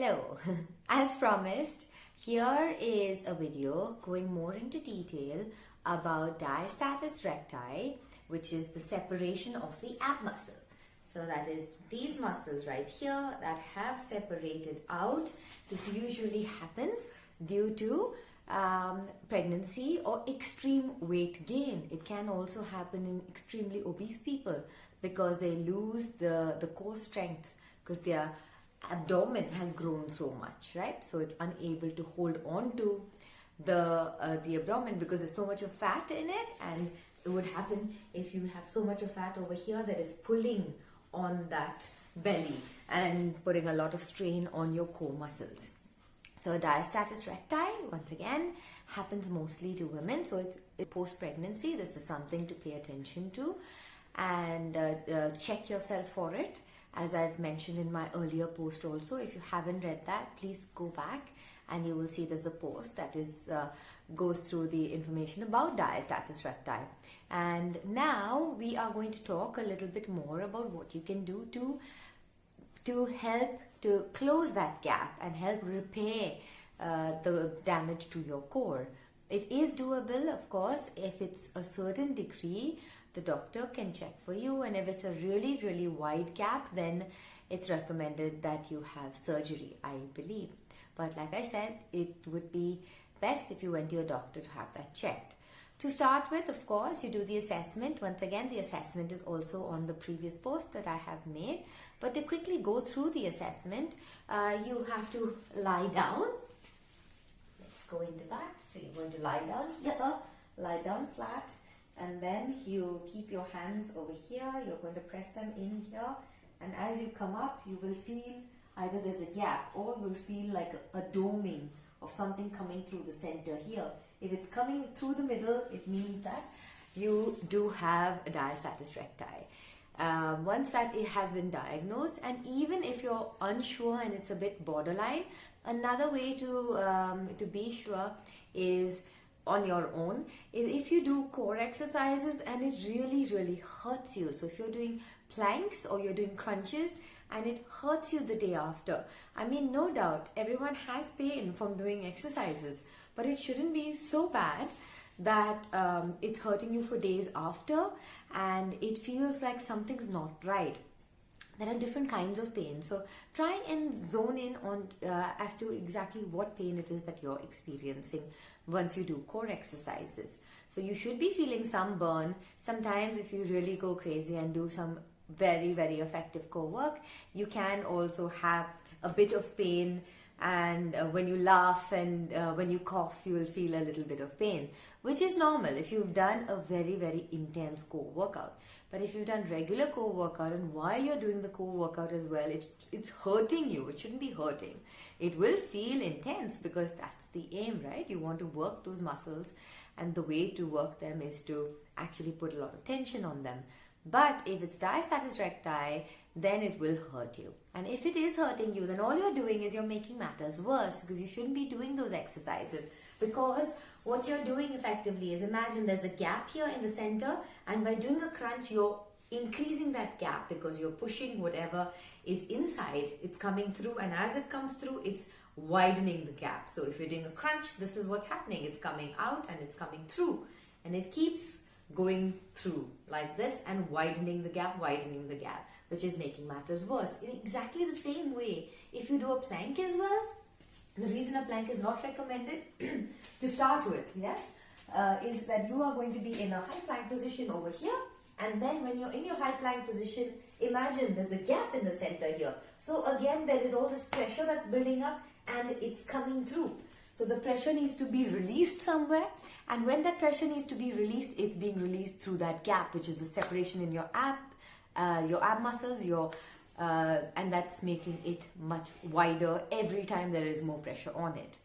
Hello, as promised, here is a video going more into detail about diastasis recti, which is the separation of the ab muscle. So that is these muscles right here that have separated out. This usually happens due to pregnancy or extreme weight gain. It can also happen in extremely obese people because they lose the core strength because their abdomen has grown so much, right? So it's unable to hold on to the abdomen because there's so much of fat in it, and it would happen if you have so much of fat over here that it's pulling on that belly and putting a lot of strain on your core muscles. So diastasis recti, once again, happens mostly to women. So it's post-pregnancy. This is something to pay attention to and check yourself for it. As I've mentioned in my earlier post also, if you haven't read that, please go back and you will see there's a post that is goes through the information about diastasis recti. And now we are going to talk a little bit more about what you can do to help to close that gap and help repair the damage to your core. It is doable, of course, if it's a certain degree. The doctor can check for you, and if it's a really, really wide gap, then it's recommended that you have surgery, I believe. But like I said, it would be best if you went to your doctor to have that checked. To start with, of course, you do the assessment. Once again, the assessment is also on the previous post that I have made. But to quickly go through the assessment, you have to lie down. Let's go into that. So you're going to lie down here, lie down flat. And then you keep your hands over here. You're going to press them in here. And as you come up, you will feel either there's a gap or you'll feel like a doming of something coming through the center here. If it's coming through the middle, it means that you do have a diastasis recti. Once that it has been diagnosed, and even if you're unsure and it's a bit borderline, another way to be sure is on your own is if you do core exercises and it really, really hurts you. So if you're doing planks or you're doing crunches and it hurts you the day after. I mean, no doubt, everyone has pain from doing exercises, but it shouldn't be so bad that it's hurting you for days after and it feels like something's not right. There are different kinds of pain. So try and zone in on as to exactly what pain it is that you're experiencing once you do core exercises. So you should be feeling some burn. Sometimes if you really go crazy and do some very, very effective core work, you can also have a bit of pain, and when you laugh and when you cough, you will feel a little bit of pain, which is normal if you've done a very, very intense core workout. But if you've done regular core workout and while you're doing the core workout as well, it's hurting you. It shouldn't be hurting. It will feel intense because that's the aim, right? You want to work those muscles, and the way to work them is to actually put a lot of tension on them. But if it's diastasis recti, then it will hurt you. And if it is hurting you, then all you're doing is you're making matters worse, because you shouldn't be doing those exercises. Because what you're doing effectively is, imagine there's a gap here in the center, and by doing a crunch, you're increasing that gap because you're pushing whatever is inside, it's coming through, and as it comes through, it's widening the gap. So if you're doing a crunch, this is what's happening. It's coming out and it's coming through, and it keeps going through like this and widening the gap, which is making matters worse. In exactly the same way, if you do a plank as well, the reason a plank is not recommended to start with, yes, is that you are going to be in a high plank position over here, and then when you're in your high plank position, imagine there's a gap in the center here. So again, there is all this pressure that's building up and it's coming through. So the pressure needs to be released somewhere, and when that pressure needs to be released, it's being released through that gap, which is the separation in your ab muscles, and that's making it much wider every time there is more pressure on it.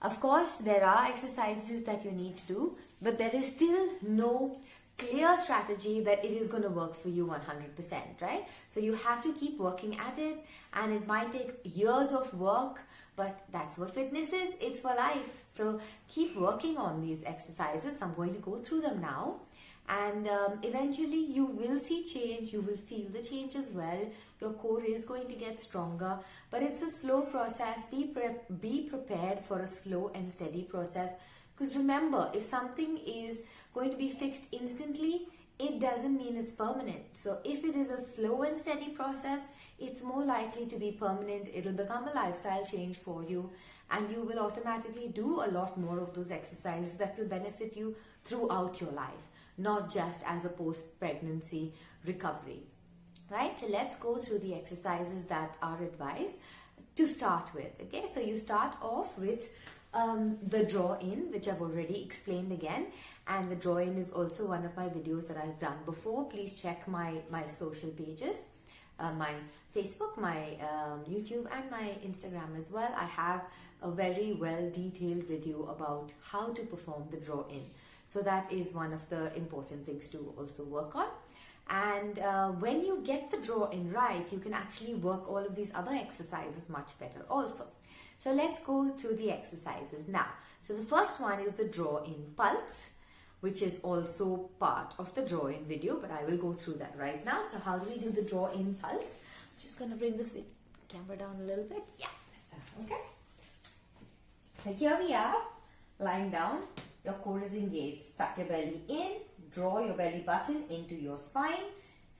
Of course, there are exercises that you need to do, but there is still no clear strategy that it is going to work for you 100%, right? So you have to keep working at it, and it might take years of work, but that's what fitness is. It's for life. So keep working on these exercises. I'm going to go through them now, and eventually you will see change, you will feel the change as well. Your core is going to get stronger, but it's a slow process. Be prepared for a slow and steady process, because remember, if something is going to be fixed instantly, it doesn't mean it's permanent. So if it is a slow and steady process, it's more likely to be permanent. It'll become a lifestyle change for you, and you will automatically do a lot more of those exercises that will benefit you throughout your life, not just as a post-pregnancy recovery. Right? So let's go through the exercises that are advised to start with. Okay, so you start off with the draw in, which I've already explained again, and the draw in is also one of my videos that I've done before. Please check my social pages, my Facebook, my YouTube, and my Instagram as well. I have a very well detailed video about how to perform the draw in. So that is one of the important things to also work on. And when you get the draw in right, you can actually work all of these other exercises much better also. So let's go through the exercises now. So the first one is the draw in pulse, which is also part of the draw in video, but I will go through that right now. So how do we do the draw in pulse? I'm just going to bring this camera down a little bit. Yeah, that's better. Okay. So here we are, lying down. Your core is engaged. Suck your belly in. Draw your belly button into your spine.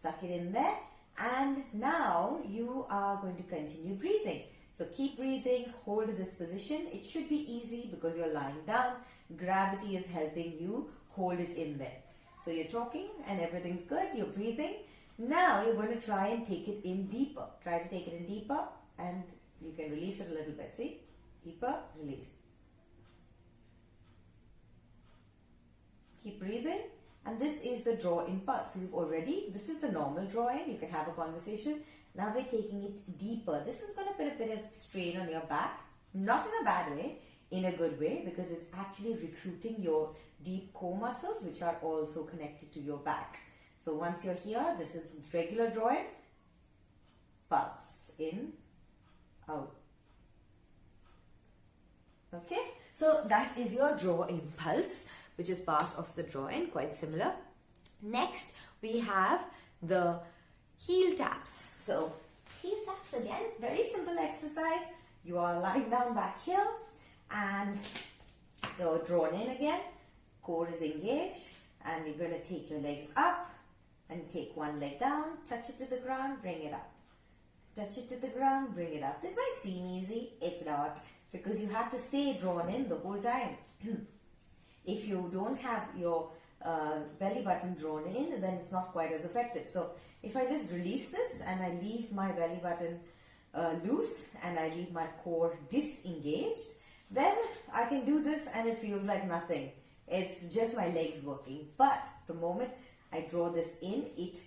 Suck it in there. And now you are going to continue breathing. So keep breathing, hold this position. It should be easy because you're lying down. Gravity is helping you hold it in there. So you're talking and everything's good. You're breathing. Now you're going to try and take it in deeper. Try to take it in deeper, and you can release it a little bit. See? Deeper, release. Keep breathing. And this is the draw in pulse. So this is the normal draw in. You can have a conversation. Now we're taking it deeper. This is going to put a bit of strain on your back. Not in a bad way, in a good way, because it's actually recruiting your deep core muscles, which are also connected to your back. So once you're here, this is regular draw in, pulse, in, out. Okay, so that is your draw in pulse, which is part of the draw in, quite similar. Next, we have the heel taps. So heel taps again, very simple exercise. You are lying down back here and you're drawn in again. Core is engaged, and you're going to take your legs up and take one leg down, touch it to the ground, bring it up. Touch it to the ground, bring it up. This might seem easy. It's not, because you have to stay drawn in the whole time. If you don't have your belly button drawn in, then it's not quite as effective. So if I just release this and I leave my belly button loose and I leave my core disengaged, then I can do this and it feels like nothing. It's just my legs working. But the moment I draw this in, it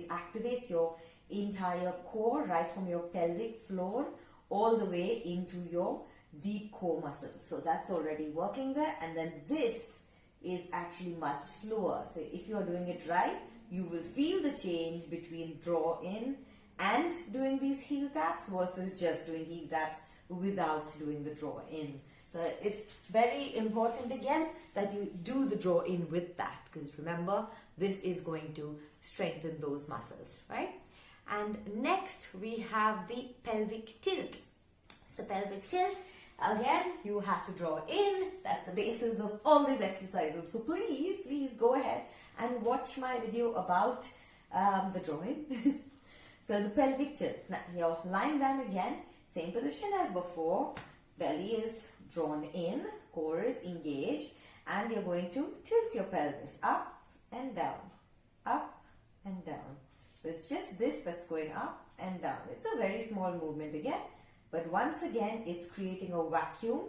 activates your entire core, right from your pelvic floor all the way into your deep core muscles. So that's already working there. And then this is actually much slower. So if you are doing it right, you will feel the change between draw in and doing these heel taps versus just doing heel taps without doing the draw in. So it's very important again that you do the draw in with that, because remember, this is going to strengthen those muscles, right? And next we have the pelvic tilt. So pelvic tilt, again, you have to draw in. That's the basis of all these exercises. So please go ahead and watch my video about the drawing. So the pelvic tilt. Now you're lying down again, same position as before. Belly is drawn in, core is engaged, and you're going to tilt your pelvis up and down, up and down. So it's just this that's going up and down. It's a very small movement again. But once again, it's creating a vacuum,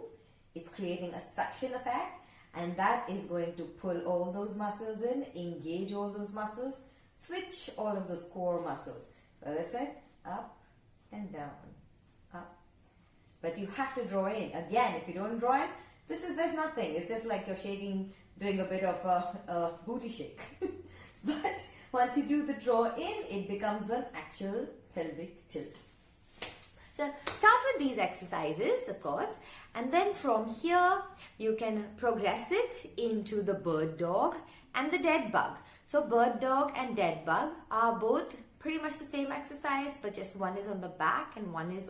it's creating a suction effect, and that is going to pull all those muscles in, engage all those muscles, switch all of those core muscles. So as I said, up and down, up. But you have to draw in. Again, if you don't draw in, there's nothing. It's just like you're shaking, doing a bit of a booty shake. But once you do the draw in, it becomes an actual pelvic tilt. So start with these exercises, of course, and then from here you can progress it into the bird dog and the dead bug. So bird dog and dead bug are both pretty much the same exercise, but just one is on the back and one is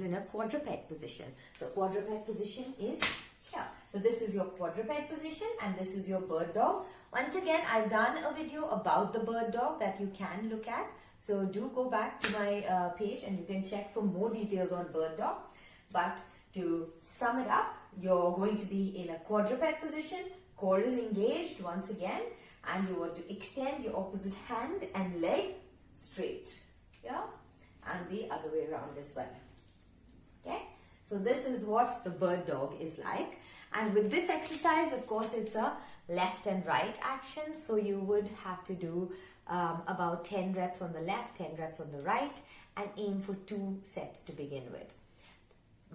in a quadruped position. So quadruped position is here. So this is your quadruped position and this is your bird dog. Once again, I've done a video about the bird dog that you can look at. So do go back to my page and you can check for more details on bird dog. But to sum it up, you're going to be in a quadruped position, core is engaged once again, and you want to extend your opposite hand and leg straight, yeah, and the other way around as well. Okay, so this is what the bird dog is like, and with this exercise, of course, it's a left and right action, so you would have to do about 10 reps on the left, 10 reps on the right, and aim for 2 sets to begin with.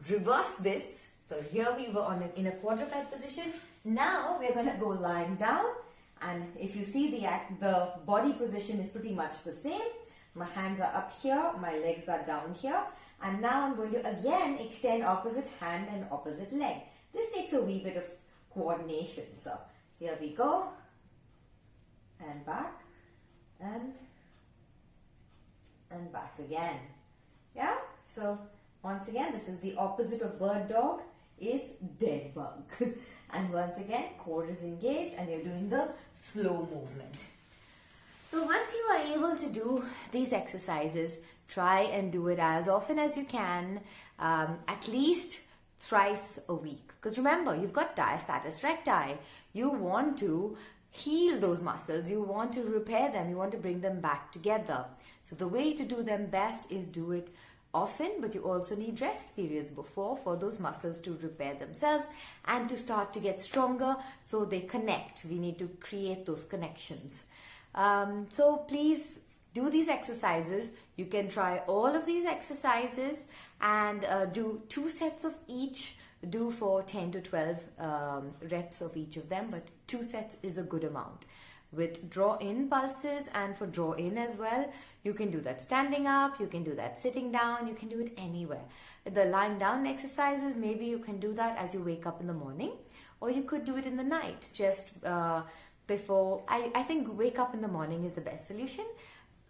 Reverse this. So here we were in a quadruped position. Now we're going to go lying down, and if you see the body position is pretty much the same. My hands are up here, my legs are down here, and now I'm going to again extend opposite hand and opposite leg. This takes a wee bit of coordination. So here we go, and back, and back again. Yeah, so once again, this is the opposite of bird dog is dead bug. And once again, core is engaged and you're doing the slow movement. So once you are able to do these exercises, try and do it as often as you can, at least thrice a week. Because remember, you've got diastasis recti. You want to heal those muscles. You want to repair them. You want to bring them back together. So the way to do them best is do it often, but you also need rest periods before for those muscles to repair themselves and to start to get stronger so they connect. We need to create those connections. So please do these exercises. You can try all of these exercises and do 2 sets of each. Do for 10 to 12 reps of each of them, but 2 sets is a good amount. With draw in pulses, and for draw in as well, you can do that standing up, you can do that sitting down, you can do it anywhere. The lying down exercises, maybe you can do that as you wake up in the morning, or you could do it in the night just before. I think wake up in the morning is the best solution,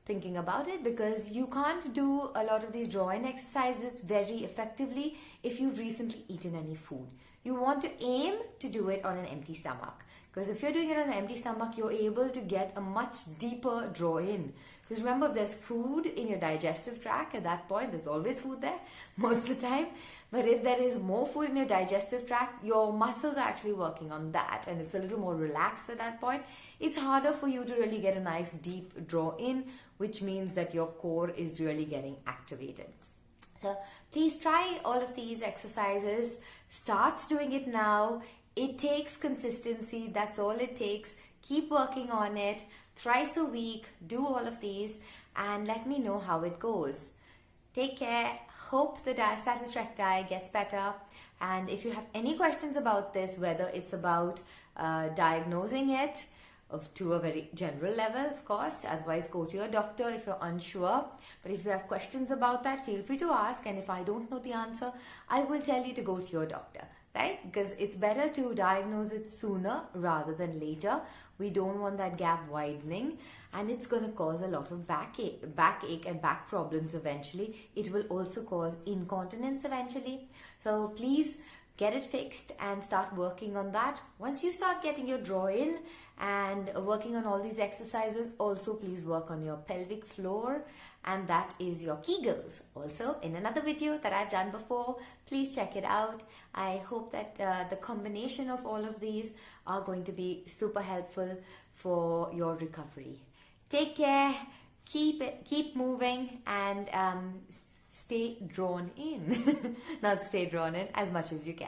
thinking about it, because you can't do a lot of these draw in exercises very effectively if you've recently eaten any food. You want to aim to do it on an empty stomach, because if you're doing it on an empty stomach, you're able to get a much deeper draw in. Because remember, if there's food in your digestive tract, at that point, there's always food there most of the time. But if there is more food in your digestive tract, your muscles are actually working on that, and it's a little more relaxed at that point. It's harder for you to really get a nice deep draw in, which means that your core is really getting activated. So please try all of these exercises. Start doing it now. It takes consistency. That's all it takes. Keep working on it. Thrice a week, do all of these and let me know how it goes. Take care. Hope the diastasis recti gets better. And if you have any questions about this, whether it's about diagnosing it to a very general level, of course, otherwise go to your doctor if you're unsure. But if you have questions about that, feel free to ask, and if I don't know the answer, I will tell you to go to your doctor, right? Because it's better to diagnose it sooner rather than later. We don't want that gap widening, and it's going to cause a lot of backache and back problems eventually. It will also cause incontinence eventually. So please get it fixed and start working on that. Once you start getting your draw in and working on all these exercises, also please work on your pelvic floor, and that is your Kegels. Also in another video that I've done before, please check it out. I hope that the combination of all of these are going to be super helpful for your recovery. Take care, keep moving, and stay drawn in. Not stay drawn in as much as you can.